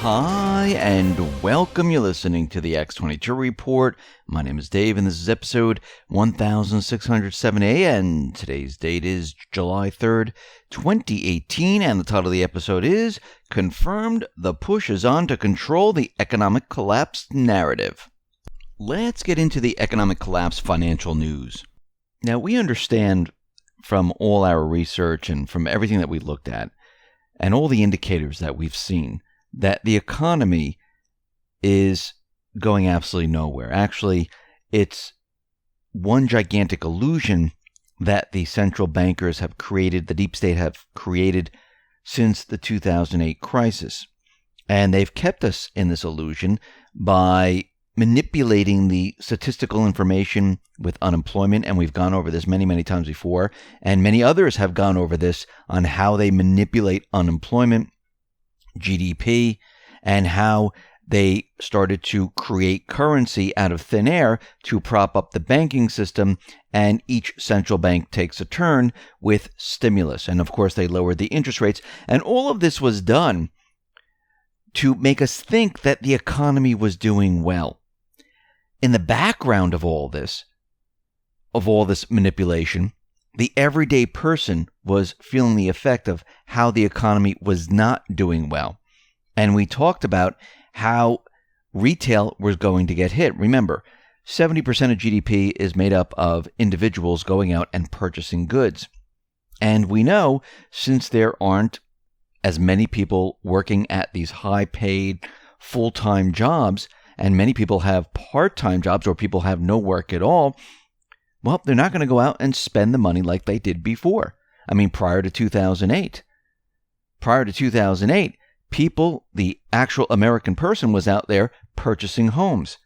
Hi, and welcome. You're listening to the X22 Report. My name is Dave, and this is episode 1670, and today's date is July 3rd, 2018, and the title of the episode is Confirmed, the Push is On to Control the Economic Collapse Narrative. Let's get into the economic collapse financial news. Now, we understand from all our research and from everything that we looked at, and all the indicators that we've seen, that the economy is going absolutely nowhere. Actually, it's one gigantic illusion that the central bankers have created, the deep state have created since the 2008 crisis. And they've kept us in this illusion by manipulating the statistical information with unemployment, and we've gone over this many, many times before, and many others have gone over this on how they manipulate unemployment, GDP, and how they started to create currency out of thin air to prop up the banking system, and each central bank takes a turn with stimulus. And of course, they lowered the interest rates, and all of this was done to make us think that the economy was doing well. In the background of all this manipulation, the everyday person was feeling the effect of how the economy was not doing well. And we talked about how retail was going to get hit. Remember, 70% of GDP is made up of individuals going out and purchasing goods. And we know, since there aren't as many people working at these high-paid, full-time jobs, and many people have part-time jobs or people have no work at all, well, they're not going to go out and spend the money like they did before. I mean, prior to 2008. People, the actual American person was out there purchasing homes.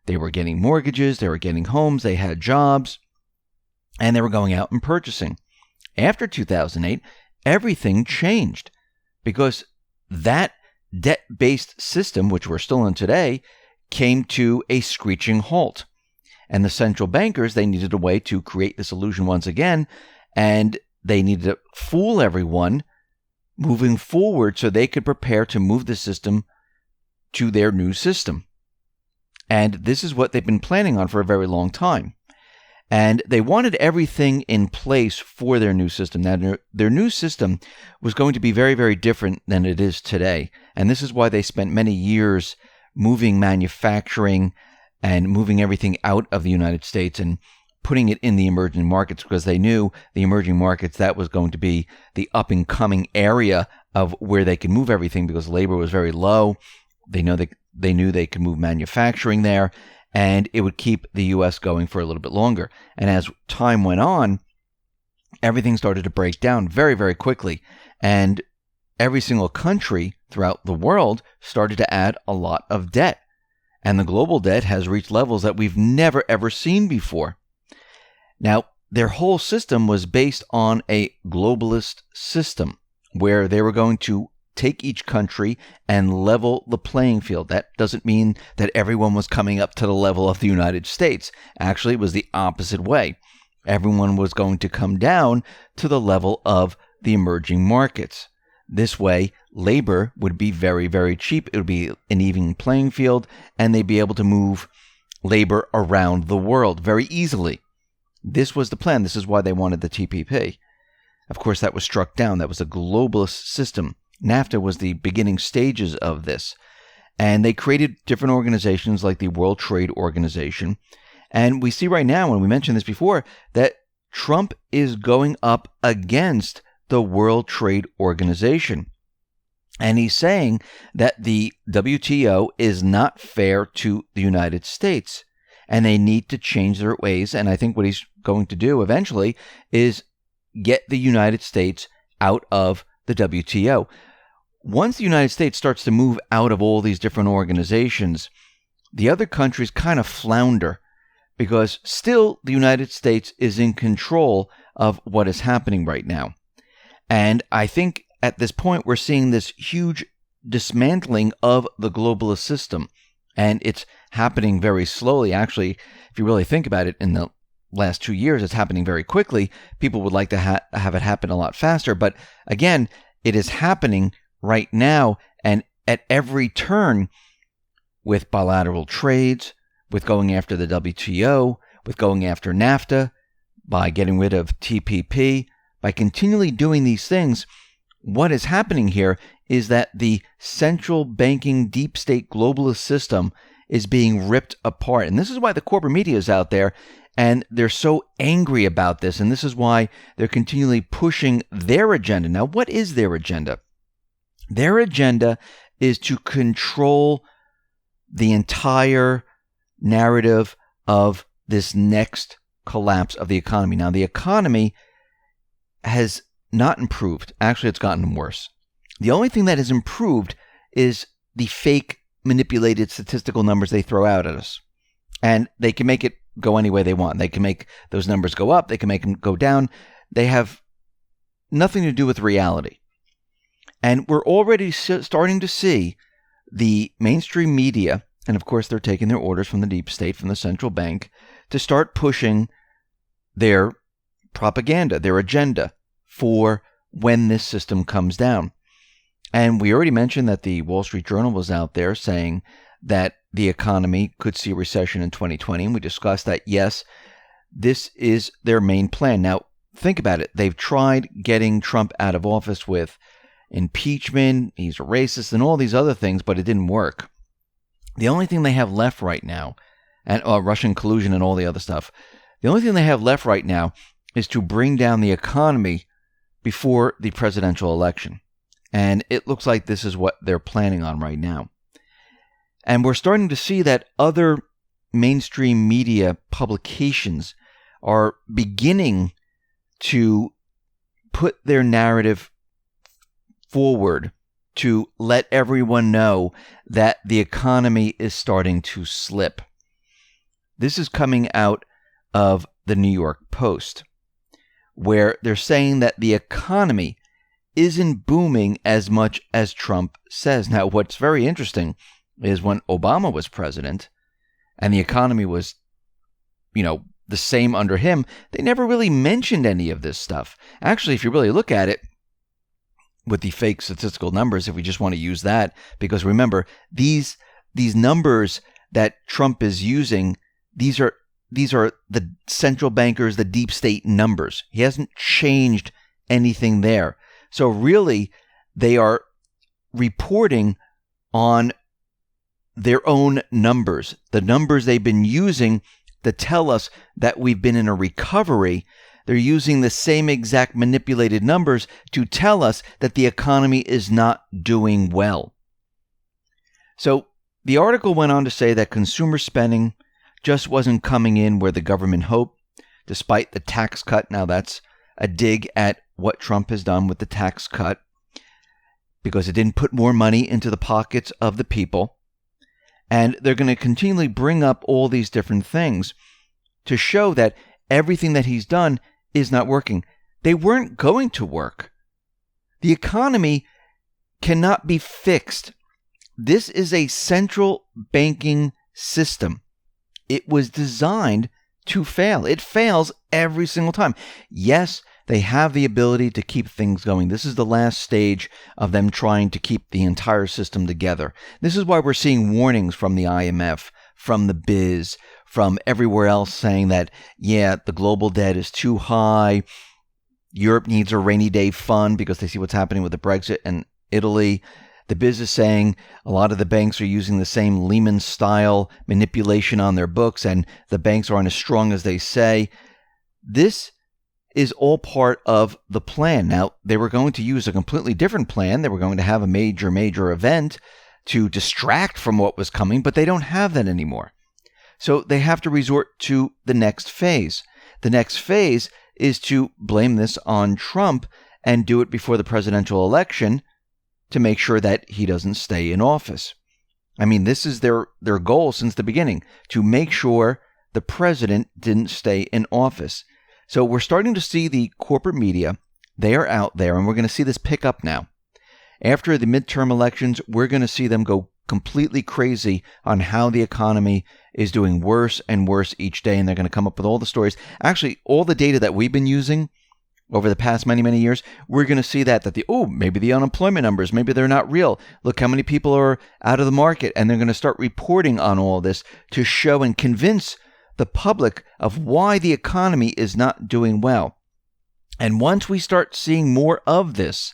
They were getting mortgages, they were getting homes, they had jobs, and they were going out and purchasing. After 2008, everything changed because that debt-based system, which we're still in today, came to a screeching halt. And the central bankers, they needed a way to create this illusion once again, and they needed to fool everyone moving forward so they could prepare to move the system to their new system. And this is what they've been planning on for a very long time. And they wanted everything in place for their new system. Now, their new system was going to be very, very different than it is today. And this is why they spent many years moving manufacturing and moving everything out of the United States and putting it in the emerging markets, because they knew the emerging markets, that was going to be the up-and-coming area of where they could move everything because labor was very low. They knew they could move manufacturing there, and it would keep the U.S. going for a little bit longer. And as time went on, everything started to break down very, very quickly. And every single country throughout the world started to add a lot of debt. And the global debt has reached levels that we've never, ever seen before. Now, their whole system was based on a globalist system where they were going to take each country and level the playing field. That doesn't mean that everyone was coming up to the level of the United States. Actually, it was the opposite way. Everyone was going to come down to the level of the emerging markets. This way, labor would be very, very cheap. It would be an even playing field, and they'd be able to move labor around the world very easily. This was the plan. This is why they wanted the TPP. Of course, that was struck down. That was a globalist system. NAFTA was the beginning stages of this. And they created different organizations like the World Trade Organization. And we see right now, and we mentioned this before, that Trump is going up against the World Trade Organization. And he's saying that the WTO is not fair to the United States, and they need to change their ways. And I think what he's going to do eventually is get the United States out of the WTO. Once the United States starts to move out of all these different organizations, the other countries kind of flounder, because still the United States is in control of what is happening right now. And I think at this point we're seeing this huge dismantling of the globalist system. And it's happening very slowly. Actually, if you really think about it, in the last 2 years, it's happening very quickly. People would like to have it happen a lot faster. But again, it is happening right now, and at every turn with bilateral trades, with going after the WTO, with going after NAFTA, by getting rid of TPP, by continually doing these things. What is happening here is that the central banking deep state globalist system is being ripped apart. And this is why the corporate media is out there and they're so angry about this. And this is why they're continually pushing their agenda. Now, what is their agenda? Their agenda is to control the entire narrative of this next collapse of the economy. Now, the economy has not improved. Actually, it's gotten worse. The only thing that has improved is the fake manipulated statistical numbers they throw out at us. And they can make it go any way they want. They can make those numbers go up. They can make them go down. They have nothing to do with reality. And we're already starting to see the mainstream media, and of course they're taking their orders from the deep state, from the central bank, to start pushing their propaganda, their agenda for when this system comes down. And we already mentioned that the Wall Street Journal was out there saying that the economy could see a recession in 2020. And we discussed that, yes, this is their main plan. Now, think about it. They've tried getting Trump out of office with impeachment, he's a racist, and all these other things, but it didn't work. The only thing they have left right now, and Russian collusion and all the other stuff, the only thing they have left right now is to bring down the economy before the presidential election. And it looks like this is what they're planning on right now. And we're starting to see that other mainstream media publications are beginning to put their narrative forward to let everyone know that the economy is starting to slip. This is coming out of the New York Post, where they're saying that the economy isn't booming as much as Trump says. Now, what's very interesting is when Obama was president and the economy was, the same under him, they never really mentioned any of this stuff. Actually, if you really look at it with the fake statistical numbers, if we just want to use that, because remember, these numbers that Trump is using, these are the central bankers, the deep state numbers. He hasn't changed anything there. So really, they are reporting on their own numbers, the numbers they've been using to tell us that we've been in a recovery. They're using the same exact manipulated numbers to tell us that the economy is not doing well. So the article went on to say that consumer spending just wasn't coming in where the government hoped, despite the tax cut. Now that's a dig at what Trump has done with the tax cut, because it didn't put more money into the pockets of the people. And they're going to continually bring up all these different things to show that everything that he's done is not working. They weren't going to work. The economy cannot be fixed. This is a central banking system. It was designed to fail. It fails every single time. Yes, they have the ability to keep things going. This is the last stage of them trying to keep the entire system together. This is why we're seeing warnings from the IMF, from the biz, from everywhere else saying that, yeah, the global debt is too high. Europe needs a rainy day fund because they see what's happening with the Brexit and Italy. The biz is saying a lot of the banks are using the same Lehman-style manipulation on their books, and the banks aren't as strong as they say. This is all part of the plan. Now, they were going to use a completely different plan. They were going to have a major event to distract from what was coming, but they don't have that anymore. So they have to resort to the next phase. The next phase is to blame this on Trump and do it before the presidential election to make sure that he doesn't stay in office. I mean, this is their goal since the beginning, to make sure the president didn't stay in office. So we're starting to see the corporate media. They are out there, and we're going to see this pick up now. After the midterm elections, we're going to see them go completely crazy on how the economy is doing worse and worse each day, and they're going to come up with all the stories. Actually, all the data that we've been using over the past many, many years, we're going to see that maybe the unemployment numbers, maybe they're not real. Look how many people are out of the market. And they're going to start reporting on all this to show and convince the public of why the economy is not doing well. And once we start seeing more of this,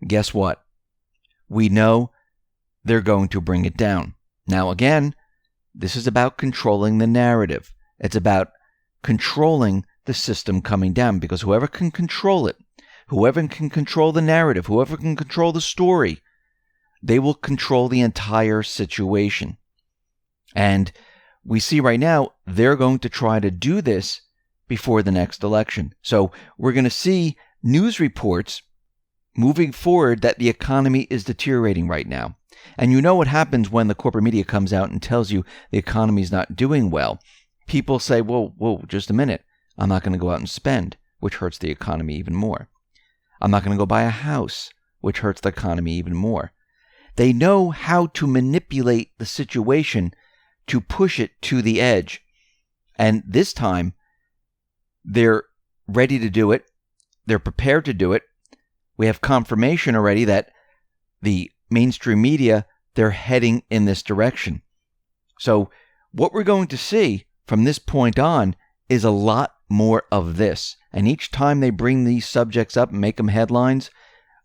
guess what? We know they're going to bring it down. Now, again, this is about controlling the narrative. It's about controlling the system coming down, because whoever can control it, whoever can control the narrative, whoever can control the story, they will control the entire situation. And we see right now they're going to try to do this before the next election. So we're going to see news reports moving forward that the economy is deteriorating right now. And you know what happens when the corporate media comes out and tells you the economy is not doing well. People say, whoa, just a minute. I'm not going to go out and spend, which hurts the economy even more. I'm not going to go buy a house, which hurts the economy even more. They know how to manipulate the situation to push it to the edge. And this time, they're ready to do it. They're prepared to do it. We have confirmation already that the mainstream media, they're heading in this direction. So what we're going to see from this point on is a lot more of this. And each time they bring these subjects up and make them headlines,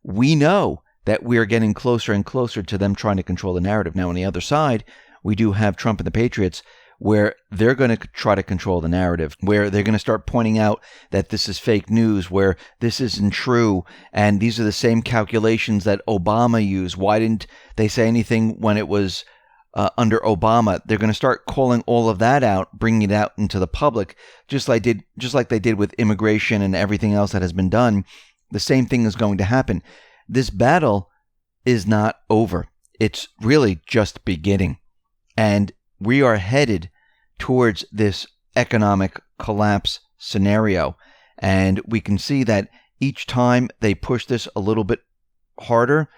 we know that we are getting closer and closer to them trying to control the narrative. Now, on the other side, we do have Trump and the Patriots, where they're going to try to control the narrative, where they're going to start pointing out that this is fake news, where this isn't true, and these are the same calculations that Obama used. Why didn't they say anything when it was under Obama? They're going to start calling all of that out, bringing it out into the public, just like they did with immigration and everything else that has been done. The same thing is going to happen. This battle is not over. It's really just beginning. And we are headed towards this economic collapse scenario. And we can see that each time they push this a little bit harder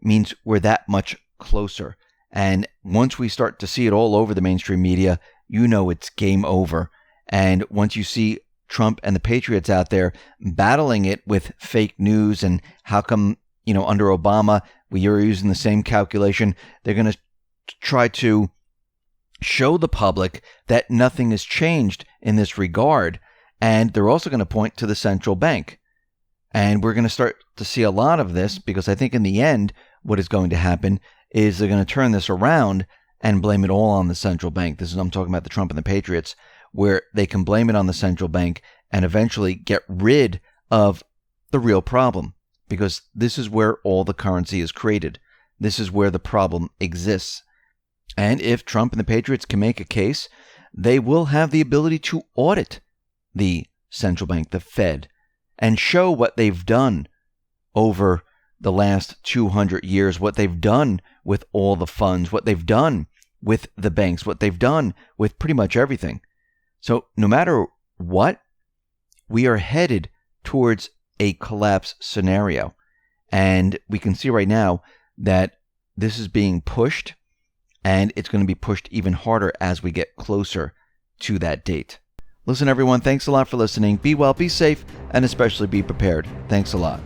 means we're that much closer. And once we start to see it all over the mainstream media, you know it's game over. And once you see Trump and the Patriots out there battling it with fake news and how come, under Obama, we are using the same calculation, they're going to try to show the public that nothing has changed in this regard. And they're also going to point to the central bank. And we're going to start to see a lot of this, because I think in the end, what is going to happen is they're going to turn this around and blame it all on the central bank. I'm talking about the Trump and the Patriots, where they can blame it on the central bank and eventually get rid of the real problem, because this is where all the currency is created. This is where the problem exists. And if Trump and the Patriots can make a case, they will have the ability to audit the central bank, the Fed, and show what they've done over the last 200 years, what they've done with all the funds, what they've done with the banks, what they've done with pretty much everything. So no matter what, we are headed towards a collapse scenario. And we can see right now that this is being pushed, and it's going to be pushed even harder as we get closer to that date. Listen, everyone, thanks a lot for listening. Be well, be safe, and especially be prepared. Thanks a lot.